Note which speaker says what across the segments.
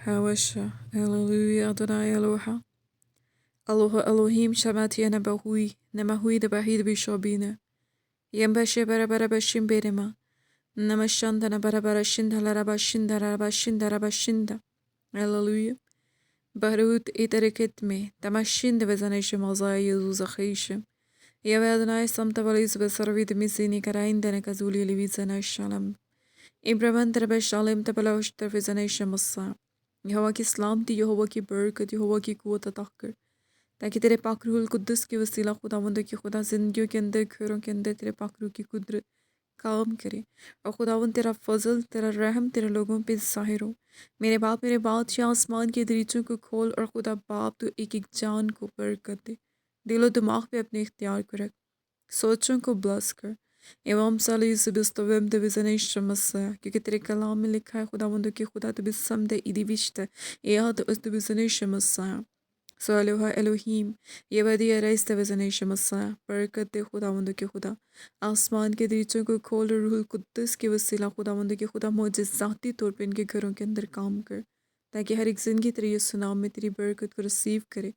Speaker 1: Hawasha, Hallelujah, Adonai Eloha. Aloha Elohim Shamati Anabahui, Namahui the Bahid Bishobina. Yambashe Barabara Bashimberema. Namashanda Barabara Shinda Larabashinda Rabashinda Rabashinda. Hallelujah. Barut itereketme, Tamashin the Vezanation Mosai Uzachishim. Yavadnai Samtavalis Besarvid Missini Karain and Kazuli Livizana Shalom. Ibraman Shalem Tabalosh the Vezanation Massa. यहोवा की सलामती, यहोवा की बरकत, यहोवा की कुव्वत अता कर, ताकि तेरे पाक रूहुल कुद्दस के वसीला खुदावंद की खुदा जिंदगियों के अंदर, घरों के अंदर तेरे पाक रूह की कुदरत काम करे। और खुदावंद तेरा फजल, तेरा रहम तेरे लोगों पे ज़ाहिर हो। मेरे बाप, मेरे बादशाह, आसमान के दरीचों को खोल और खुदा बाप तो एक एक जान को बरकत दे। दिलो दिमाग पे अपने इख्तियार को रख, सोचों को ब्लस कर। इमाम साली यूसुबिस्तवम de vizaneşmesi, क्योंकि तेरे कलाम में लिखा है खुदावंद की खुदा तो बिसम de idivişte, ead us de vizaneşmesi. So Eloha Elohim, ये वदिया रईस de vizaneşmesi, बरकत दे खुदावंद की खुदा। आसमान के दरीचों को खोल और रूहुल कुद्दस के वसीला खुदावंद की खुदा मोजज़ाती तौर पे इनके घरों के अंदर काम कर, ताकि हर एक ज़िंदगी तेरे यीशु नाम में तेरी बरकत को रिसीव करे,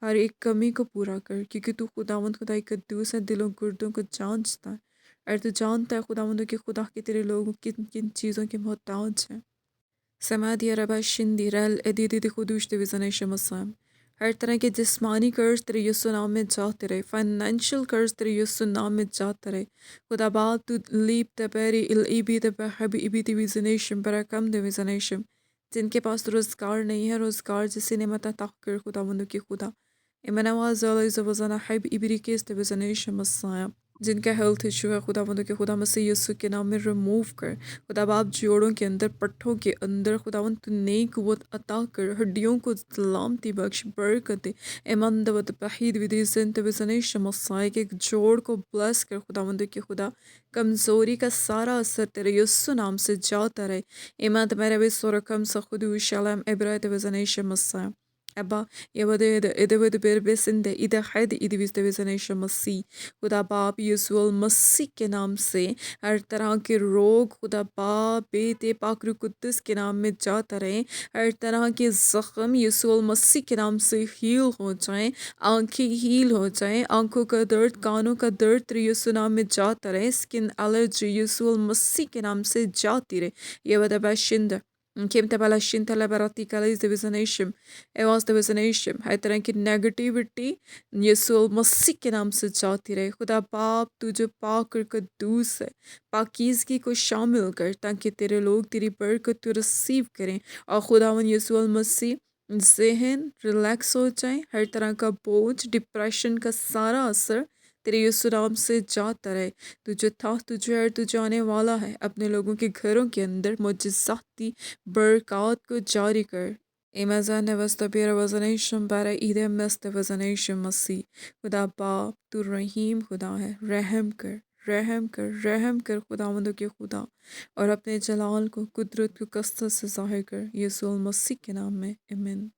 Speaker 1: हर एक कमी को पूरा कर, क्योंकि तू खुदावंद खुदा कद्दूस है, दिलों गुर्दों को जांचता है। और तू जानता है खुदावंद के खुदा के तेरे लोग किन किन चीज़ों के मोहताज हैं। समाधिया रबा शिंदी रल एदी खुदूश दिविजन शमसाम, हर तरह के जिस्मानी कर्ज तेरे यीशु नाम में जाते रहे, फाइनेंशियल कर्ज तेरे यीशु नाम में जाते रहे। खुदा बाप तू लीप तपेरी इल इबी तबहबी इबी दिविजनेशम बरकम दिविजनेशम, जिनके पास रोज़गार नहीं है, रोज़गार जिसे नेमत अता कर खुदावंद की खुदा। इमनवाज ज़वज़ना हब इबरिकेस दिविजनेशम मसाया, जिनका हेल्थ इशू है खुदावंद के खुदा मसीह यीशु के नाम में रिमूव कर। खुदा बाप जोड़ों के अंदर, पट्ठों के अंदर खुदावंद तू नई कुव्वत अता कर, हड्डियों को सलामती बख्श, बरकत दे। इमंदवत बहीद विधि ज़िंत विज़नेश मसाए के एक जोड़ को ब्लेस कर खुदावंद के खुदा। कमज़ोरी का सारा असर तेरे यीशु नाम से जाता रहे। इमंत मेरे विस्वरकम सखुदू Shalam इब्राहित विज़नेश मसाए Abba, Yabade Berbesinde, Ida Had Idvis Division Masi, खुदा बाप यीशु मसीह के नाम से हर तरह के रोग खुदा बाप बेटे पाकरू कुद्दस के नाम में जाता रहे। हर तरह के ज़ख्म यीशु मसीह के नाम से हील हो जाएं, आंखें हील हो जाएं, आंखों का दर्द, कानों का दर्द तेरे यीशु नाम में जाता रहे। स्किन एलर्जी यीशु मसीह के नाम से जाती रहे। ये वदा बाशिंदा Kim tabala shin talabarati kalis divisionation, एवं divisionation, हर तरह की नेगेटिविटी यीशु मसीह के नाम से जाती रहे। खुदा बाप तू जो पाक और कद्दूस है, पाकीज़गी को शामिल कर, ताकि तेरे लोग तेरी बरकत तो रिसीव करें। और खुदावन यीशु मसीह ज़हन रिलैक्स हो जाए, हर तरह का बोझ, डिप्रेशन का सारा असर तेरे यीशु नाम से जाता रहे। तुझे था, तुझे और तुझे आने वाला है, अपने लोगों के घरों के अंदर मुजज़ाती बरक़ात को जारी कर। Imazan nevastabira वज़नेशम बारा ईदे मस्त वज़नेशम मसी। खुदा बाप तू रहीम खुदा है, रहम कर, रहम कर, रहम कर खुदावंद के खुदा, और अपने जलाल को, कुदरत को कसरत से ज़ाहिर कर। यीशु मसीह के नाम में आमीन।